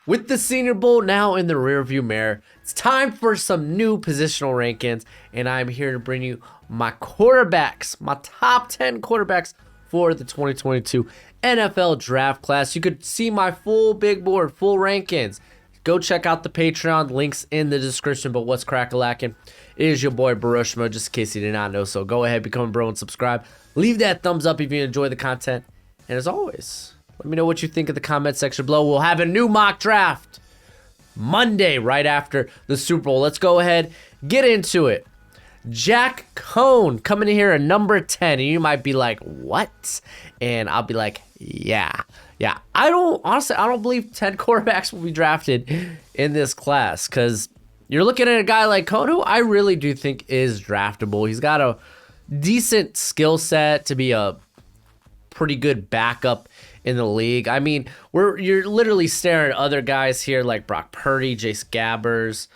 With the Senior Bowl now in the rearview mirror, it's time for some new positional rankings, and I'm here to bring you my quarterbacks, my top 10 quarterbacks for the 2022 NFL Draft Class. You could see my full big board, full rankings. Go check out the Patreon, links in the description. But what's crack-a-lackin'? It is your boy Broshmo, just in case you did not know. So go ahead, become a bro, and subscribe. Leave that thumbs up if you enjoy the content. And as always, let me know what you think in the comment section below. We'll have a new mock draft Monday right after the Super Bowl. Let's go ahead, get into it. Jack Coan coming in here at number 10. And you might be like, what? And I'll be like, yeah. I don't believe 10 quarterbacks will be drafted in this class, because you're looking at a guy like Coan, who I really do think is draftable. He's got a decent skill set to be a pretty good backup in the league. I mean, you're literally staring at other guys here like Brock Purdy, Jace Gabbers,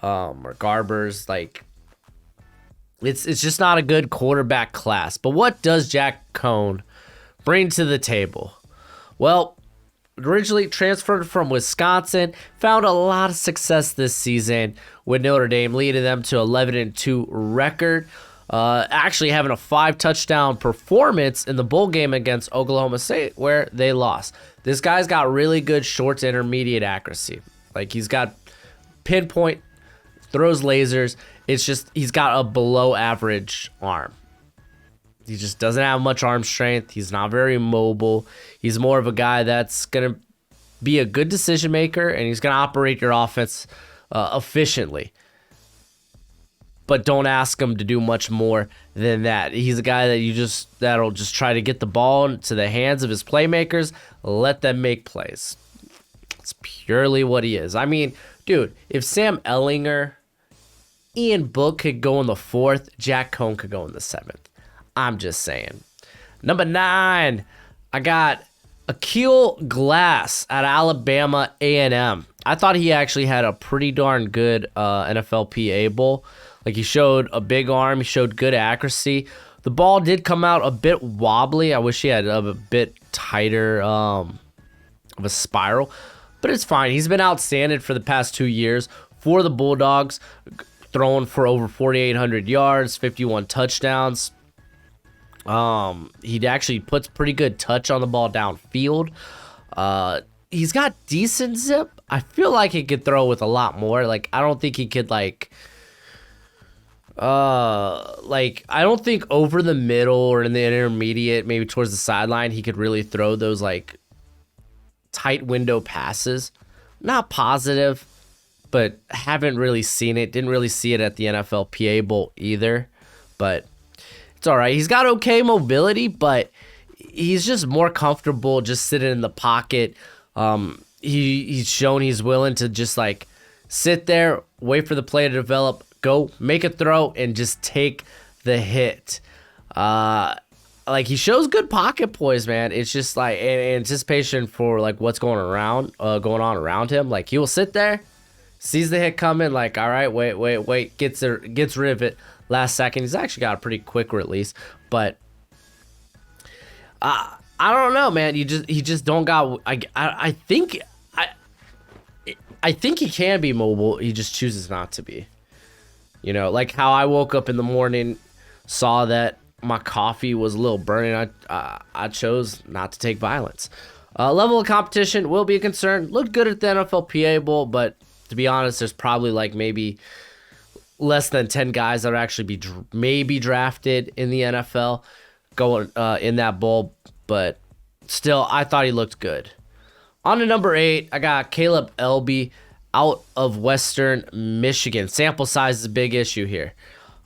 or Garbers. Like, it's just not a good quarterback class. But what does Jack Coan bring to the table? Well, originally transferred from Wisconsin, found a lot of success this season with Notre Dame, leading them to 11-2 record. Actually having a 5-touchdown performance in the bowl game against Oklahoma State, where they lost. This guy's got really good short to intermediate accuracy. Like, he's got pinpoint, throws lasers. It's just he's got a below average arm. He just doesn't have much arm strength. He's not very mobile. He's more of a guy that's going to be a good decision maker, and he's going to operate your offense efficiently. But don't ask him to do much more than that. He's a guy that'll just try to get the ball into the hands of his playmakers, let them make plays. It's purely what he is. I mean, dude, if Sam Ehlinger, Ian Book could go in the 4th, Jack Coan could go in the 7th. I'm just saying. Number 9, I got Akeel Glass at Alabama A&M. I thought he actually had a pretty darn good NFLPA bowl. Like, he showed a big arm. He showed good accuracy. The ball did come out a bit wobbly. I wish he had a bit tighter of a spiral. But it's fine. He's been outstanding for the past 2 years for the Bulldogs, throwing for over 4,800 yards, 51 touchdowns. He actually puts pretty good touch on the ball downfield. He's got decent zip. I feel like he could throw with a lot more. Like, I don't think he could, I don't think over the middle or in the intermediate, maybe towards the sideline, he could really throw those, like, tight window passes. Not positive, but haven't really seen it. Didn't really see it at the NFLPA Bowl either, but it's all right. He's got okay mobility, but he's just more comfortable just sitting in the pocket. He's shown he's willing to just, like, sit there, wait for the play to develop, go make a throw, and just take the hit. Like, he shows good pocket poise, man. It's just like anticipation for, like, what's going on around him. Like, he will sit there, sees the hit coming, like, all right, wait, gets rid of it last second. He's actually got a pretty quick release, but I don't know, man. He just don't got. I think he can be mobile. He just chooses not to be. You know, like how I woke up in the morning, saw that my coffee was a little burning. I chose not to take violence. Level of competition will be a concern. Looked good at the NFLPA Bowl, but to be honest, there's probably like maybe less than 10 guys that will actually maybe drafted in the NFL going in that bowl. But still, I thought he looked good. On to number 8, I got Caleb Eleby out of Western Michigan. Sample size is a big issue here.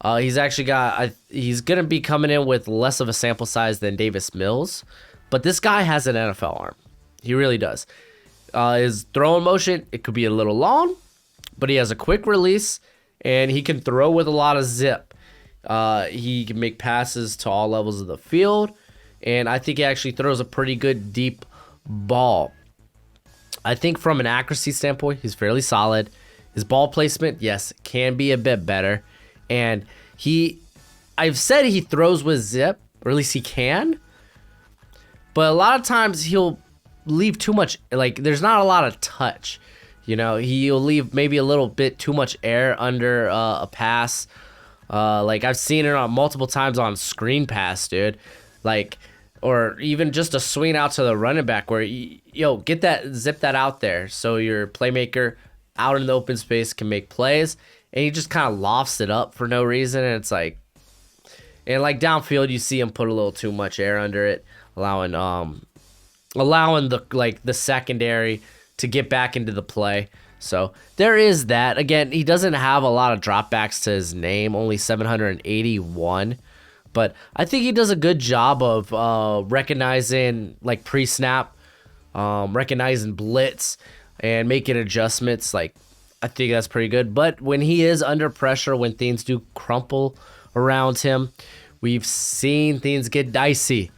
He's going to be coming in with less of a sample size than Davis Mills, but this guy has an NFL arm. He really does. His throwing motion, it could be a little long, but he has a quick release, and he can throw with a lot of zip. He can make passes to all levels of the field, and I think he actually throws a pretty good deep ball. I think from an accuracy standpoint, he's fairly solid. His ball placement, yes, can be a bit better. And I've said he throws with zip, or at least he can. But a lot of times he'll leave too much, like there's not a lot of touch. You know, he'll leave maybe a little bit too much air under a pass. Like I've seen it on multiple times on screen pass, dude. Like, or even just a swing out to the running back where, zip that out there so your playmaker out in the open space can make plays, and he just kind of lofts it up for no reason, and it's like, and like downfield, you see him put a little too much air under it, allowing the secondary to get back into the play. So there is that. Again, he doesn't have a lot of dropbacks to his name, only 781. But I think he does a good job of recognizing like pre-snap, recognizing blitz, and making adjustments. Like, I think that's pretty good. But when he is under pressure, when things do crumple around him, we've seen things get dicey.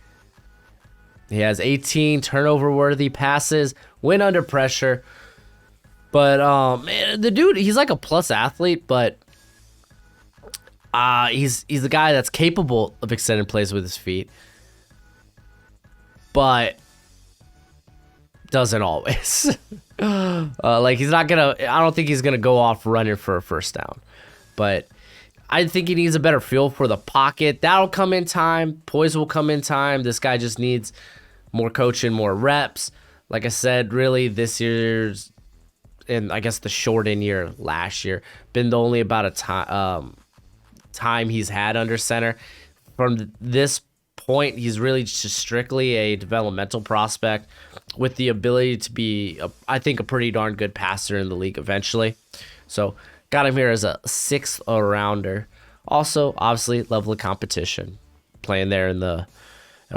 He has 18 turnover-worthy passes when under pressure. But man, the dude, he's like a plus athlete, but he's the guy that's capable of extending plays with his feet, but doesn't always. Like he's not gonna. I don't think he's gonna go off running for a first down, but I think he needs a better feel for the pocket. That'll come in time. Poise will come in time. This guy just needs more coaching, more reps. Like I said, really this year's, and I guess the shortened year last year, been the only about a time he's had under center. From this point, he's really just strictly a developmental prospect with the ability to be, I think, a pretty darn good passer in the league eventually. So got him here as a 6th rounder. Also, obviously, level of competition, playing there in at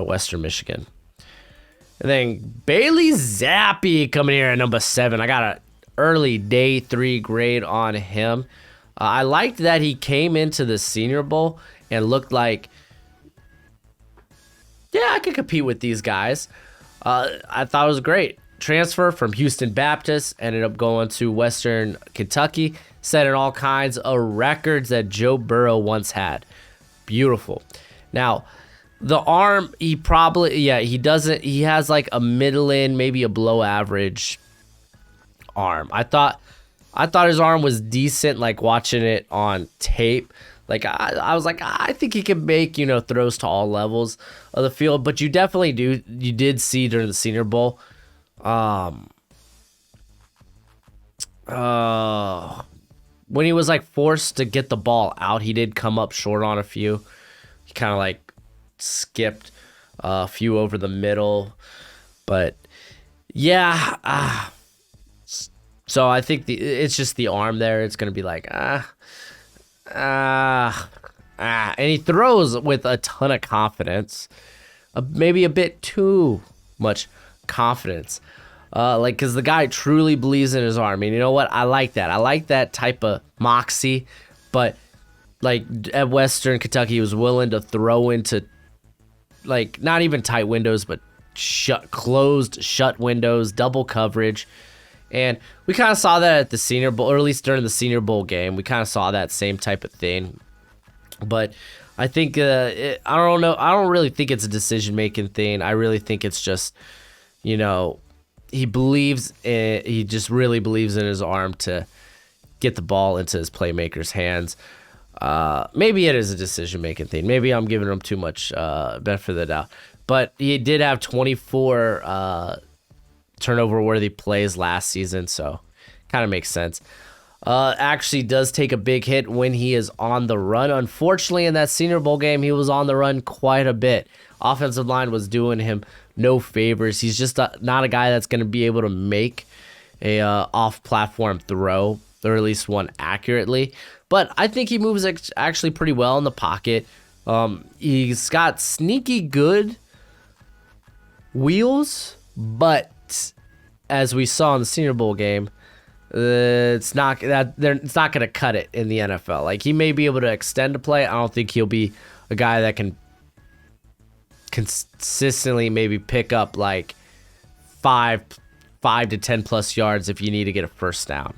Western Michigan. And then Bailey Zappe coming here at number 7. I got an early day 3 grade on him. I liked that he came into the Senior Bowl and looked like, yeah, I could compete with these guys. I thought it was great. Transfer from Houston Baptist, ended up going to Western Kentucky, setting all kinds of records that Joe Burrow once had. Beautiful. Now, the arm, he has like a middling, maybe a below average arm. I thought his arm was decent, like watching it on tape. Like I was like, I think he can make, throws to all levels of the field. But you did see during the Senior Bowl, when he was like forced to get the ball out, he did come up short on a few. He kind of like skipped a few over the middle, but yeah. So I think it's just the arm there. It's gonna be like and he throws with a ton of confidence, maybe a bit too much confidence. Because the guy truly believes in his arm. And you know what? I like that. I like that type of moxie. But, like, at Western Kentucky, he was willing to throw into, like, not even tight windows, but closed, shut windows, double coverage. And we kind of saw that at the Senior Bowl, or at least during the Senior Bowl game. We kind of saw that same type of thing. But I think, I don't know. I don't really think it's a decision-making thing. I really think it's just, he just really believes in his arm to get the ball into his playmaker's hands. Maybe it is a decision-making thing. Maybe I'm giving him too much benefit of the doubt. But he did have 24 turnover-worthy plays last season, so kind of makes sense. Actually does take a big hit when he is on the run. Unfortunately, in that Senior Bowl game, he was on the run quite a bit. Offensive line was doing him no favors. He's just not a guy that's going to be able to make a off-platform throw, or at least one accurately. But I think he moves actually pretty well in the pocket. He's got sneaky good wheels, but as we saw in the Senior Bowl game, it's not going to cut it in the NFL. Like, he may be able to extend a play. I don't think he'll be a guy that can consistently maybe pick up like 5 to 10 plus yards if you need to get a first down.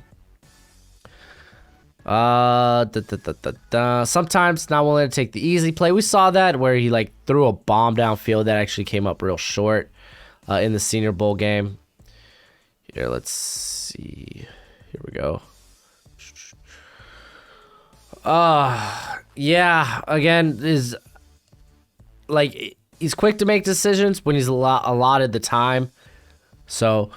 Sometimes not willing to take the easy play. We saw that where he like threw a bomb downfield that actually came up real short. in the Senior Bowl game. Here, let's see. Here we go. Yeah, again, is like he's quick to make decisions when he's allotted the time. So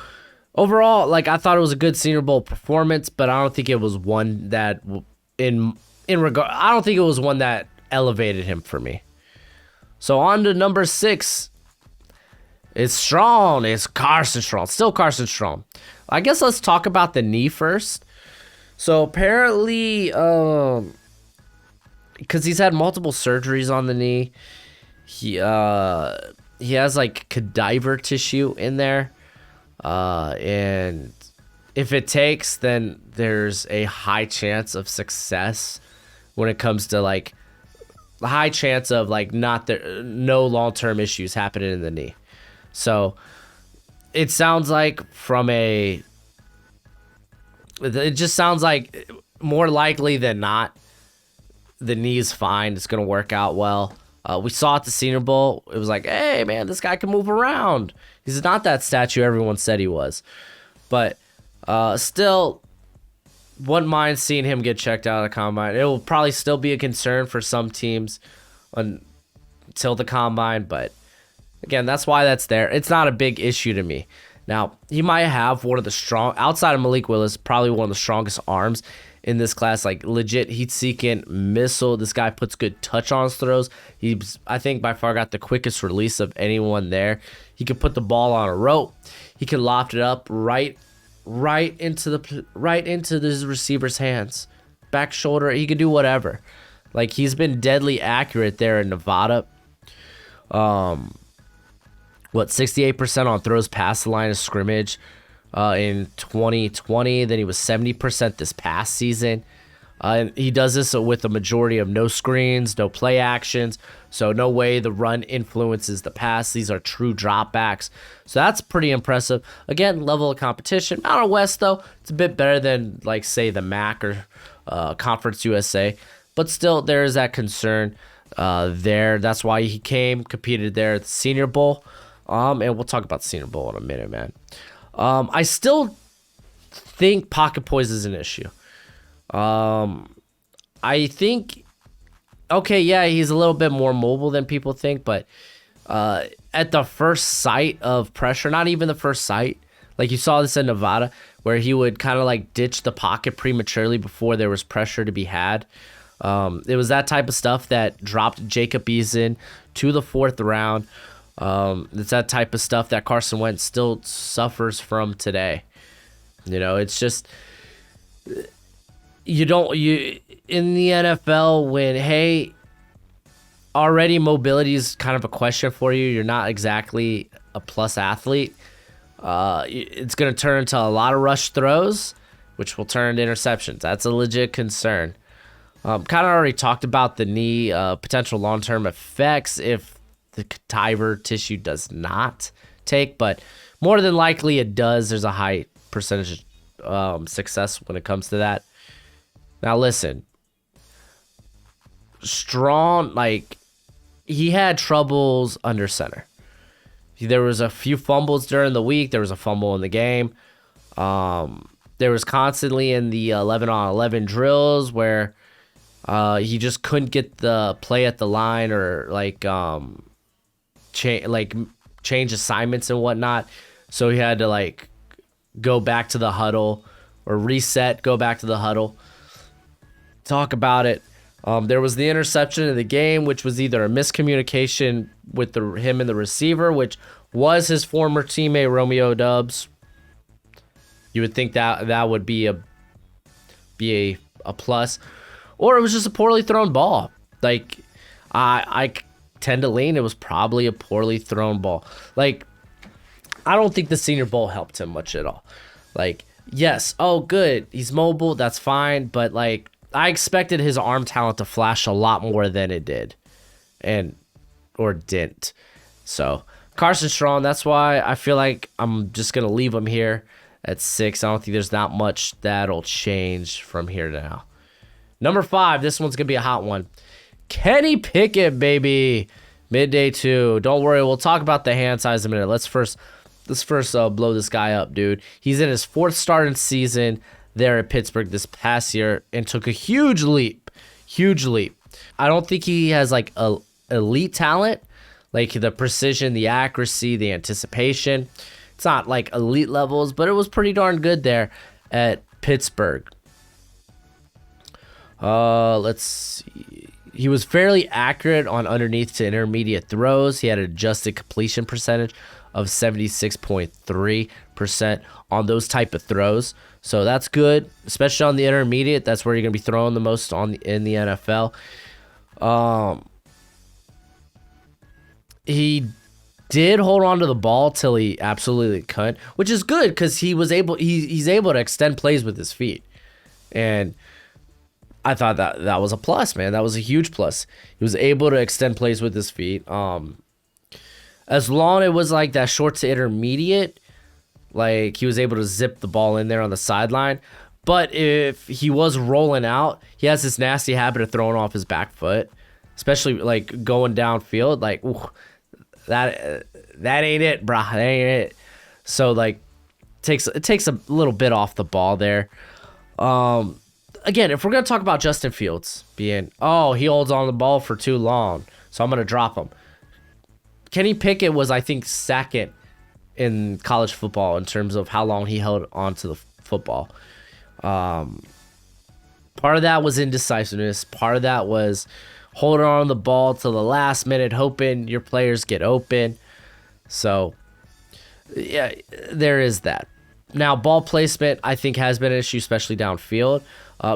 overall, like I thought it was a good Senior Bowl performance, but I don't think it was one that I don't think it was one that elevated him for me. So on to number 6. It's Strong. It's Carson Strong. Still Carson Strong. I guess let's talk about the knee first. So apparently, because he's had multiple surgeries on the knee, he has like cadaver tissue in there, and if it takes, then there's a high chance of success when it comes to like the high chance of like no long-term issues happening in the knee. So it sounds like it just sounds like more likely than not, the knee is fine. It's going to work out well. We saw at the Senior Bowl, it was like, hey, man, this guy can move around. He's not that statue everyone said he was. But still, wouldn't mind seeing him get checked out of the combine. It will probably still be a concern for some teams until the combine. But, again, that's why that's there. It's not a big issue to me. Now, he might have one of the outside of Malik Willis, probably one of the strongest arms in this class, like legit heat-seeking missile. This guy puts good touch on his throws. He's, I think, by far got the quickest release of anyone there. He could put the ball on a rope. He could loft it up right into the receiver's hands, back shoulder. He could do whatever. Like, he's been deadly accurate there in Nevada. 68% on throws past the line of scrimmage in 2020. Then he was 70% this past season. And he does this with a majority of no screens, no play actions. So no way the run influences the pass. These are true dropbacks. So that's pretty impressive. Again, level of competition. Mountain West, though, it's a bit better than, like, say, the MAC or Conference USA. But still, there is that concern there. That's why he competed there at the Senior Bowl. And we'll talk about the Senior Bowl in a minute, man. I still think pocket poise is an issue. I think, okay, yeah, he's a little bit more mobile than people think, but at the first sight of pressure, not even the first sight, like you saw this in Nevada, where he would kind of like ditch the pocket prematurely before there was pressure to be had. It was that type of stuff that dropped Jacob Eason to the 4th round. It's that type of stuff that Carson Wentz still suffers from today. You know, it's just you in the NFL when, hey, already mobility is kind of a question for you. You're not exactly a plus athlete. It's going to turn into a lot of rush throws, which will turn into interceptions. That's a legit concern. Kind of already talked about the knee potential long-term effects if the cadaver tissue does not take, but more than likely it does. There's a high percentage of success when it comes to that. Now listen, Strong, like, he had troubles under center. There was a few fumbles during the week. There was a fumble in the game. There was constantly in the 11-on-11 drills where he just couldn't get the play at the line or like change assignments and whatnot. So he had to like go back to the huddle or reset, go back to the huddle, talk about it. There was the interception in the game, which was either a miscommunication with him and the receiver, which was his former teammate Romeo Doubs. You would think that would be a plus, or it was just a poorly thrown ball. Like I tend to lean it was probably a poorly thrown ball. Like, I don't think the Senior Bowl helped him much at all. Like, yes, oh good, he's mobile, that's fine, but like I expected his arm talent to flash a lot more than it did, or didn't. So Carson Strong, that's why I feel like I'm just gonna leave him here at 6. I don't think there's not much that'll change from here to now. Number 5, this one's gonna be a hot one. Kenny Pickett, baby. Midday 2. Don't worry, we'll talk about the hand size in a minute. Let's first let's first blow this guy up, dude. He's in his 4th starting season there at Pittsburgh this past year and took a huge leap. Huge leap. I don't think he has like a elite talent, like the precision, the accuracy, the anticipation. It's not like elite levels, but it was pretty darn good there at Pittsburgh. Let's see. He was fairly accurate on underneath to intermediate throws. He had an adjusted completion percentage of 76.3% on those type of throws. So that's good, especially on the intermediate. That's where you're going to be throwing the most in the NFL. He did hold on to the ball till he absolutely couldn't, which is good because he's able to extend plays with his feet. And I thought that was a plus, man. That was a huge plus. He was able to extend plays with his feet. As long as it was like that short to intermediate, like he was able to zip the ball in there on the sideline. But if he was rolling out, he has this nasty habit of throwing off his back foot, especially like going downfield. Like, ooh, that ain't it, brah. That ain't it. So like, it takes a little bit off the ball there. Again, if we're going to talk about Justin Fields being, he holds on the ball for too long, so I'm going to drop him. Kenny Pickett was, I think, 2nd in college football in terms of how long he held on to the football. Part of that was indecisiveness. Part of that was holding on to the ball till the last minute, hoping your players get open. So, yeah, there is that. Now, ball placement, I think, has been an issue, especially downfield.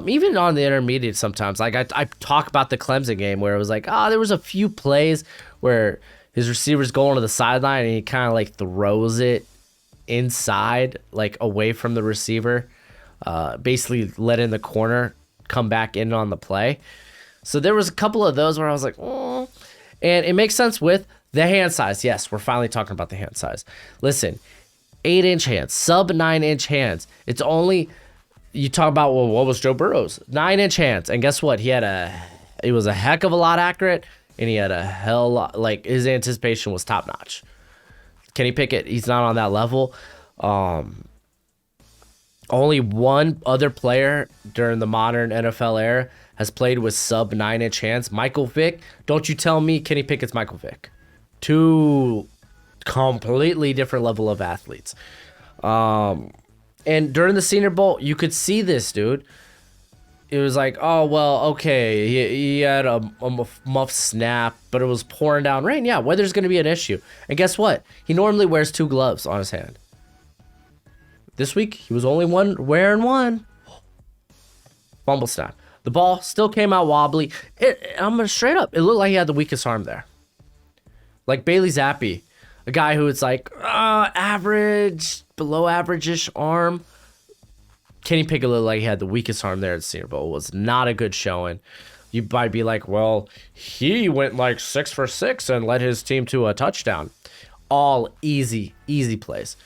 Even on the intermediate sometimes. Like, I talk about the Clemson game where it was like, there was a few plays where his receiver's going to the sideline and he kind of, like, throws it inside, like, away from the receiver. Basically letting the corner come back in on the play. So there was a couple of those where I was like, oh. And it makes sense with the hand size. Yes, we're finally talking about the hand size. Listen, 8-inch hands, sub 9-inch hands. It's only, you talk about, well, what was Joe Burrow's? 9-inch hands. And guess what? It was a heck of a lot accurate, and he had a hell lot, like his anticipation was top notch. Kenny Pickett, he's not on that level. Only one other player during the modern NFL era has played with sub 9-inch hands. Michael Vick. Don't you tell me Kenny Pickett's Michael Vick. Two completely different level of athletes. And during the Senior Bowl, you could see this, dude. It was like, oh, well, okay, he had a muff snap, but it was pouring down rain. Yeah, weather's going to be an issue. And guess what? He normally wears 2 gloves on his hand. This week, he was only wearing one. Fumble snap. The ball still came out wobbly. I'm going to straight up. It looked like he had the weakest arm there. Like Bailey Zappe, a guy who it's like average, below average-ish arm. Kenny Pickett looked like he had the weakest arm there at the Senior Bowl. It was not a good showing. You might be like, well, he went like 6 for 6 and led his team to a touchdown. All easy plays.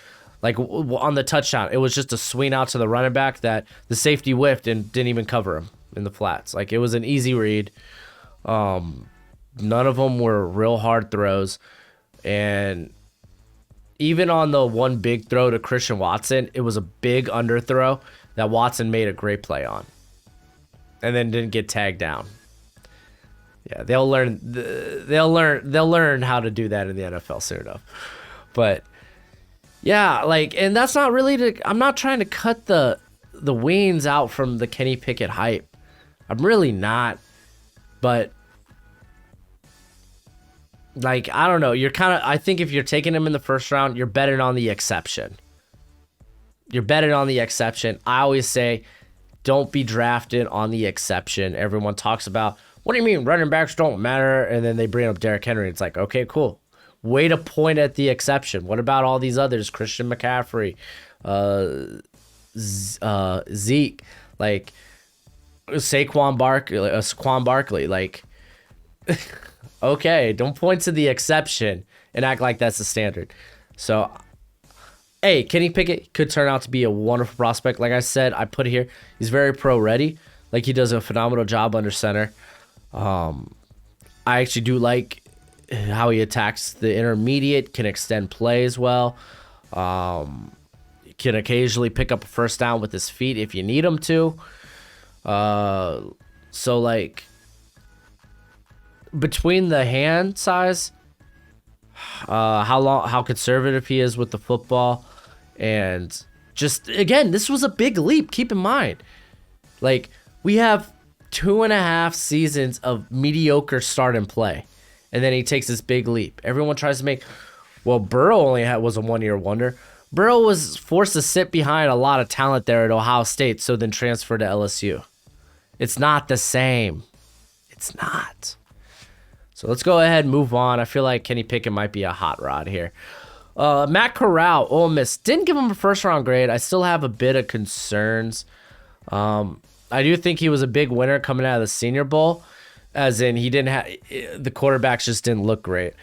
Like on the touchdown, it was just a swing out to the running back that the safety whiffed and didn't even cover him in the flats. Like it was an easy read. None of them were real hard throws. And even on the one big throw to Christian Watson, it was a big underthrow that Watson made a great play on. And then didn't get tagged down. Yeah, they'll learn how to do that in the NFL soon enough. But yeah, like, and that's not really I'm not trying to cut the wings out from the Kenny Pickett hype. I'm really not. But like, I don't know. I think if you're taking him in the first round, you're betting on the exception. I always say, don't be drafted on the exception. Everyone talks about, what do you mean running backs don't matter? And then they bring up Derrick Henry. It's like, okay, cool. Way to point at the exception. What about all these others? Christian McCaffrey, Zeke, like Saquon Barkley, like, okay, don't point to the exception and act like that's the standard. So, hey, Kenny Pickett could turn out to be a wonderful prospect. Like I said, I put it here, he's very pro-ready. Like, he does a phenomenal job under center. I actually do like how he attacks the intermediate, can extend plays well. He can occasionally pick up a first down with his feet if you need him to. So like between the hand size, how conservative he is with the football, and just again, this was a big leap. Keep in mind, like we have 2.5 seasons of mediocre start and play, and then he takes this big leap. Everyone tries to make, well, Burrow was a 1-year wonder. Burrow was forced to sit behind a lot of talent there at Ohio State, so then transfer to LSU. It's not the same. It's not. So let's go ahead and move on. I feel like Kenny Pickett might be a hot rod here. Matt Corral, Ole Miss. Didn't give him a first-round grade. I still have a bit of concerns. I do think he was a big winner coming out of the Senior Bowl, as in he didn't have the quarterbacks just didn't look great.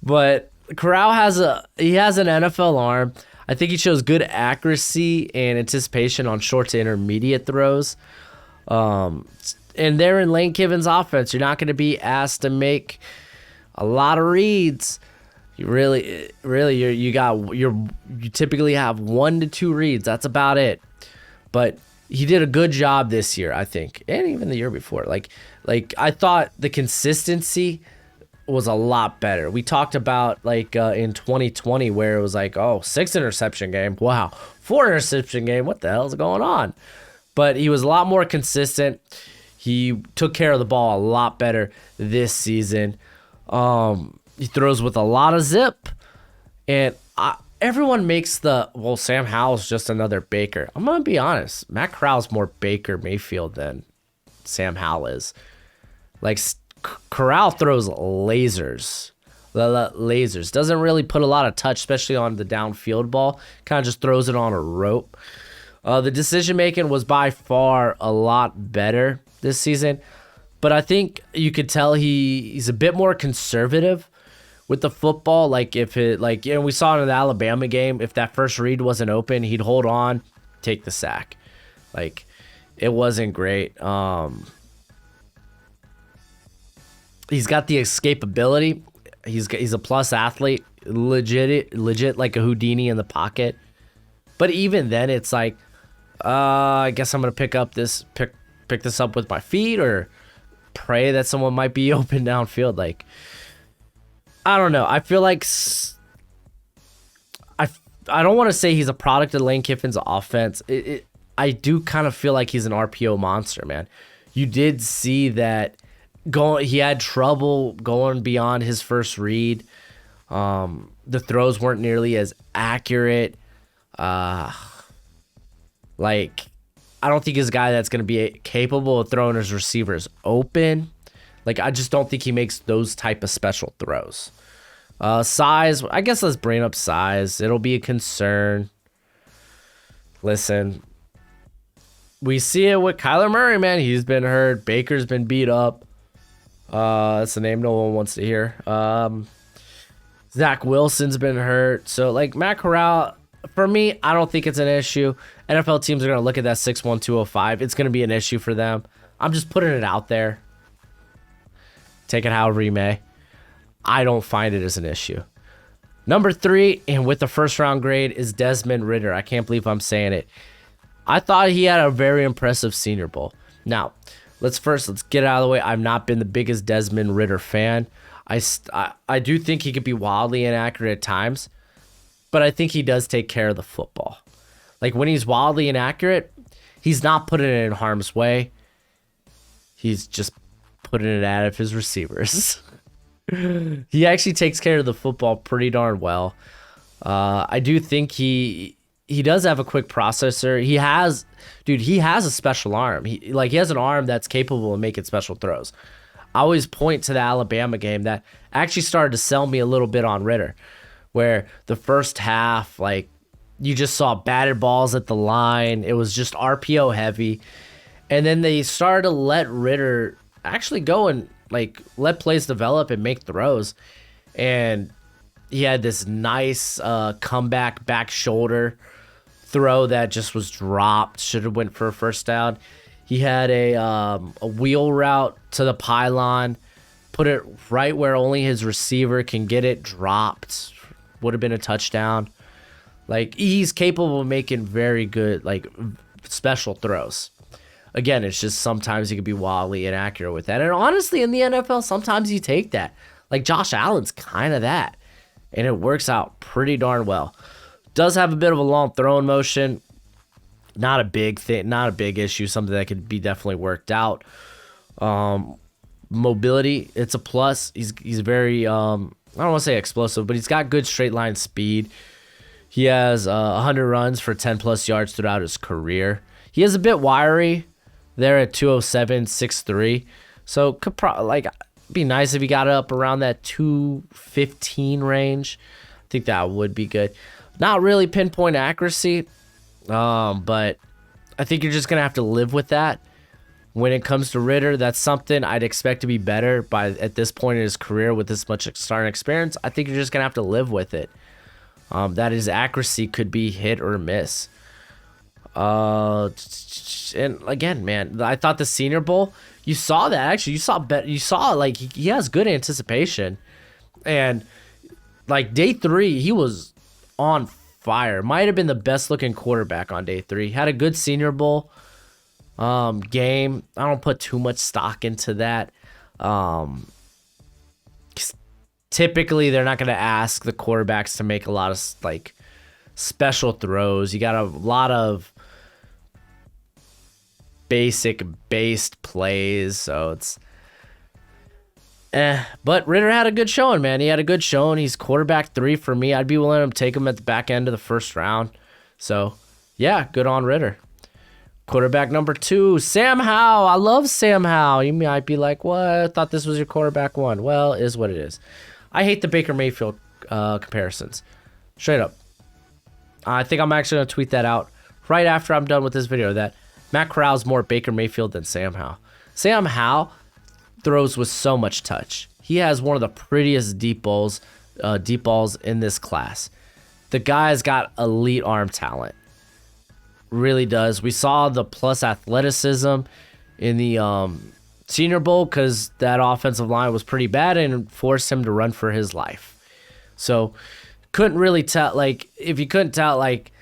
But Corral has an NFL arm. I think he shows good accuracy and anticipation on short to intermediate throws. And they're in Lane Kiffin's offense. You're not going to be asked to make a lot of reads. You typically have 1 to 2 reads. That's about it. But he did a good job this year, I think, and even the year before. Like I thought the consistency was a lot better. We talked about in 2020 where it was 6 interception game. Wow, 4 interception game. What the hell is going on? But he was a lot more consistent. He took care of the ball a lot better this season. He throws with a lot of zip, and everyone makes Sam Howell's just another Baker. I'm gonna be honest. Matt Corral's more Baker Mayfield than Sam Howell is. Corral throws lasers. Lasers. Doesn't really put a lot of touch, especially on the downfield ball. Kind of just throws it on a rope. The decision-making was by far a lot better this season. But I think you could tell he's a bit more conservative with the football. We saw it in the Alabama game. If that first read wasn't open, he'd hold on, take the sack. It wasn't great. He's got the escapability. He's a plus athlete, legit like a Houdini in the pocket. But even then, it's I guess I'm gonna pick this up with my feet or pray that someone might be open downfield. I don't know. I feel like I don't want to say he's a product of Lane Kiffin's offense. I do kind of feel like he's an RPO monster, man. You did see that. He had trouble going beyond his first read. The throws weren't nearly as accurate. I don't think he's a guy that's going to be capable of throwing his receivers open. I just don't think he makes those type of special throws. Size, I guess let's bring up size. It'll be a concern. Listen, we see it with Kyler Murray, man. He's been hurt. Baker's been beat up. That's the name no one wants to hear. Zach Wilson's been hurt. So, Matt Corral, for me, I don't think it's an issue. NFL teams are going to look at that 6'1", 205. It's going to be an issue for them. I'm just putting it out there. Take it however you may. I don't find it as an issue. Number 3, and with the first-round grade, is Desmond Ridder. I can't believe I'm saying it. I thought he had a very impressive Senior Bowl. Now, let's get it out of the way. I've not been the biggest Desmond Ridder fan. I do think he could be wildly inaccurate at times, but I think he does take care of the football. When he's wildly inaccurate, he's not putting it in harm's way. He's just putting it out of his receivers. He actually takes care of the football pretty darn well. I do think he does have a quick processor. He has a special arm. He has an arm that's capable of making special throws. I always point to the Alabama game that actually started to sell me a little bit on Ridder, where the first half, you just saw batted balls at the line. It was just RPO heavy. And then they started to let Ridder actually go and let plays develop and make throws. And he had this nice comeback back shoulder throw that just was dropped. Should have went for a first down. He had a wheel route to the pylon, put it right where only his receiver can get it, dropped. would have been a touchdown. Like, he's capable of making very good, like, special throws. Again, it's just sometimes he could be wildly inaccurate with that. And honestly, in the NFL, sometimes you take that. Like, Josh Allen's kind of that. And it works out pretty darn well. Does have a bit of a long throwing motion. Not a big thing, not a big issue. Something that could be definitely worked out. Mobility, it's a plus. He's very, I don't want to say explosive, but he's got good straight line speed. He has 100 runs for 10-plus yards throughout his career. He is a bit wiry there at 207, 6'3". So could be nice if he got up around that 215 range. I think that would be good. Not really pinpoint accuracy, but I think you're just going to have to live with that. When it comes to Ridder, that's something I'd expect to be better at this point in his career with this much starting experience. I think you're just going to have to live with it. That his accuracy could be hit or miss. And again, man, I thought the Senior Bowl, you saw that actually. You saw like he has good anticipation, and like day 3, he was on fire. Might have been the best looking quarterback on day 3. Had a good Senior Bowl game. I don't put too much stock into that. Typically, they're not going to ask the quarterbacks to make a lot of like special throws. You got a lot of basic based plays, so it's but Ridder had a good showing, man. He had a good showing. He's quarterback 3 for me. I'd be willing to take him at the back end of the first round. So yeah, good on Ridder. Quarterback number 2, Sam Howell. I love Sam Howell. You might be like, what? I thought this was your quarterback 1. Well, it is what it is. I hate the Baker Mayfield comparisons. Straight up. I think I'm actually going to tweet that out right after I'm done with this video, that Matt Corral's more Baker Mayfield than Sam Howell. Sam Howell throws with so much touch. He has one of the prettiest deep balls in this class. The guy's got elite arm talent. Really does. We saw the plus athleticism in the Senior Bowl because that offensive line was pretty bad and forced him to run for his life. So couldn't really tell, like, if you couldn't tell, like,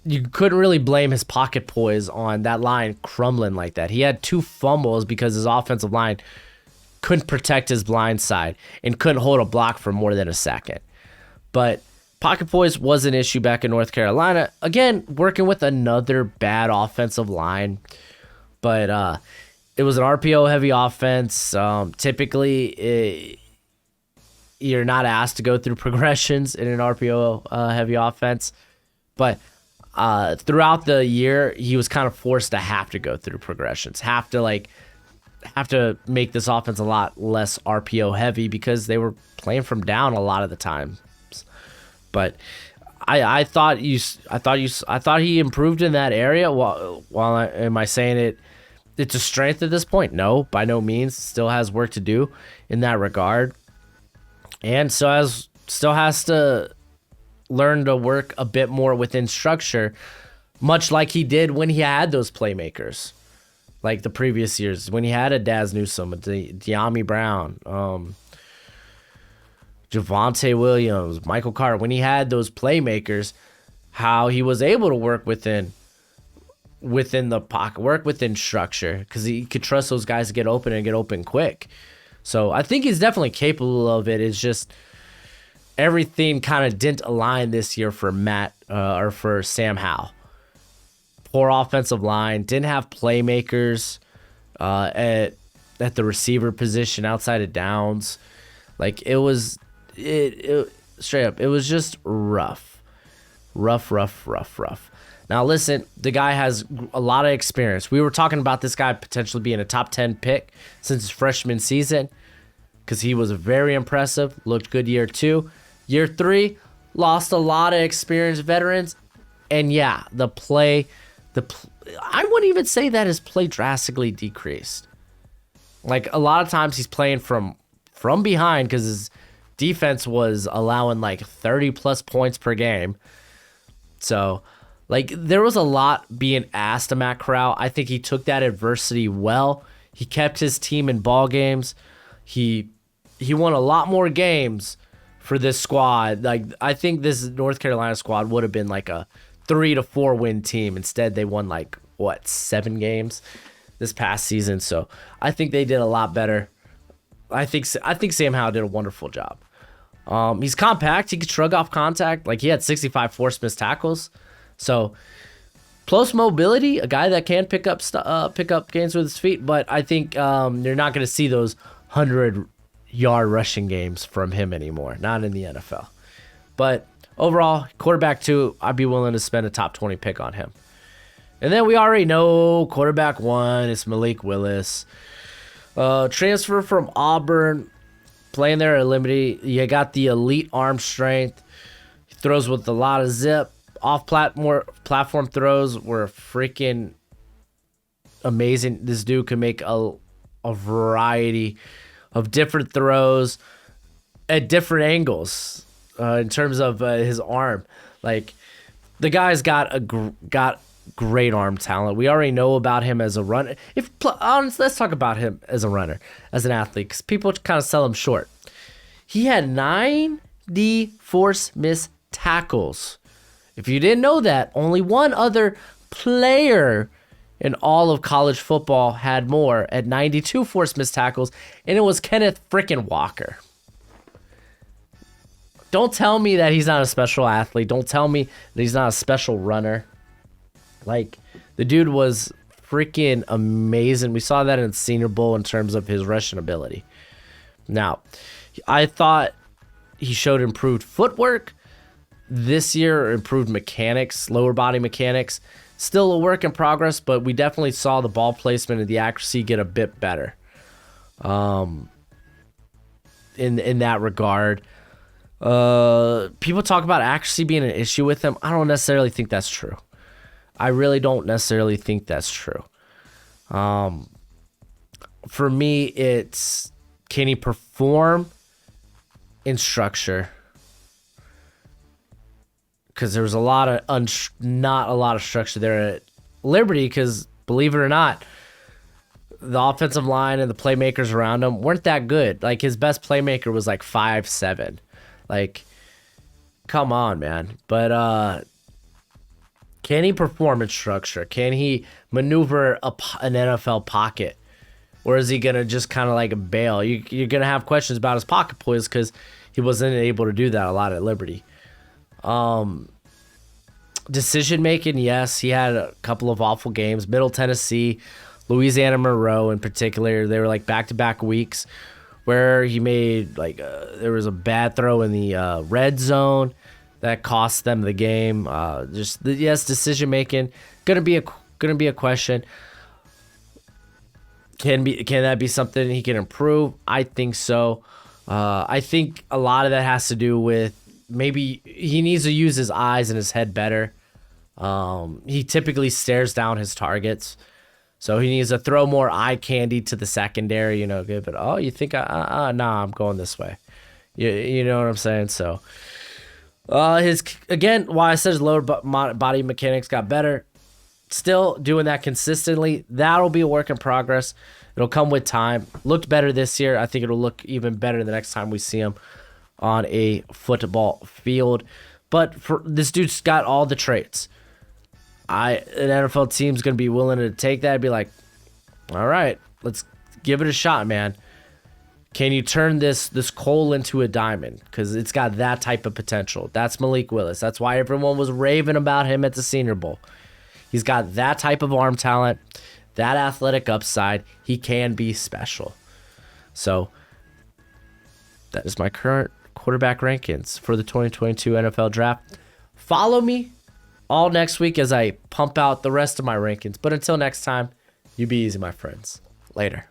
you couldn't really blame his pocket poise on that line crumbling like that. He had 2 fumbles because his offensive line couldn't protect his blind side and couldn't hold a block for more than a second. But pocket poise was an issue back in North Carolina. Again, working with another bad offensive line. But it was an RPO-heavy offense. Typically, you're not asked to go through progressions in an RPO-heavy offense. But throughout the year, he was kind of forced to have to go through progressions. Have to make this offense a lot less RPO-heavy because they were playing from down a lot of the time. But I thought he improved in that area. Am I saying it's a strength at this point? No, by no means. Still has work to do in that regard, and still has to learn to work a bit more within structure, much like he did when he had those playmakers, like the previous years when he had a Daz Newsome, a De'Ami Brown, Javonte Williams, Michael Carter, when he had those playmakers, how he was able to work within the pocket, work within structure, because he could trust those guys to get open and get open quick. So I think he's definitely capable of it. It's just everything kind of didn't align this year for for Sam Howell. Poor offensive line, didn't have playmakers at the receiver position outside of downs. Like it was straight up, it was just rough. Now listen, the guy has a lot of experience. We were talking about this guy potentially being a top 10 pick since his freshman season because he was very impressive, looked good year 2. Year 3, lost a lot of experienced veterans, and yeah, I wouldn't even say that his play drastically decreased. Like a lot of times he's playing from behind because his defense was allowing like 30 plus points per game. So like there was a lot being asked of Matt Corral. I think he took that adversity well. He kept his team in ball games. He won a lot more games for this squad. Like, I think this North Carolina squad would have been like a 3 to 4 win team. Instead, they won like 7 games this past season. So I think they did a lot better. I think Sam Howell did a wonderful job. He's compact. He can shrug off contact. Like, he had 65 forced missed tackles. So close mobility, a guy that can pick up games with his feet. But I think you're not going to see those 100-yard rushing games from him anymore. Not in the NFL. But overall, quarterback 2, I'd be willing to spend a top 20 pick on him. And then we already know quarterback 1 is Malik Willis. Transfer from Auburn, playing there at Eleby. You got the elite arm strength. He throws with a lot of zip. Off-platform throws were freaking amazing. This dude can make a variety of different throws at different angles in terms of his arm. Like, the guy's got great arm talent. We already know about him as a runner. Let's talk about him as a runner, as an athlete, because people kind of sell him short. He had 90 force missed tackles. If you didn't know that, only one other player in all of college football had more at 92 force missed tackles, and it was Kenneth frickin' Walker. Don't tell me that he's not a special athlete. Don't tell me that he's not a special runner. Like, the dude was freaking amazing. We saw that in the Senior Bowl in terms of his rushing ability. Now, I thought he showed improved footwork. This year, improved mechanics, lower body mechanics. Still a work in progress, but we definitely saw the ball placement and the accuracy get a bit better in that regard. People talk about accuracy being an issue with him. I don't necessarily think that's true. I really don't necessarily think that's true. For me, it's, can he perform in structure? Because there was not a lot of structure there at Liberty, because believe it or not, the offensive line and the playmakers around him weren't that good. Like, his best playmaker was like 5'7". Like, come on, man. But can he perform in structure? Can he maneuver an NFL pocket? Or is he going to just kind of like bail? You're going to have questions about his pocket poise because he wasn't able to do that a lot at Liberty. Decision making, yes, he had a couple of awful games. Middle Tennessee, Louisiana Monroe in particular, they were like back-to-back weeks where he made there was a bad throw in the red zone that cost them the game. Decision making gonna be a question. Can that be something he can improve? I think so. I think a lot of that has to do with maybe he needs to use his eyes and his head better. He typically stares down his targets, so he needs to throw more eye candy to the secondary. Give it. Oh, you think I'm going this way. You know what I'm saying? So, why I said his lower body mechanics got better. Still doing that consistently. That'll be a work in progress. It'll come with time. Looked better this year. I think it'll look even better the next time we see him on a football field. But for this dude's got all the traits. An NFL team's going to be willing to take that and be like, all right, let's give it a shot, man. Can you turn this coal into a diamond? Because it's got that type of potential. That's Malik Willis. That's why everyone was raving about him at the Senior Bowl. He's got that type of arm talent, that athletic upside. He can be special. So that is my current quarterback rankings for the 2022 NFL Draft. Follow me all next week as I pump out the rest of my rankings. But until next time, you be easy, my friends. Later.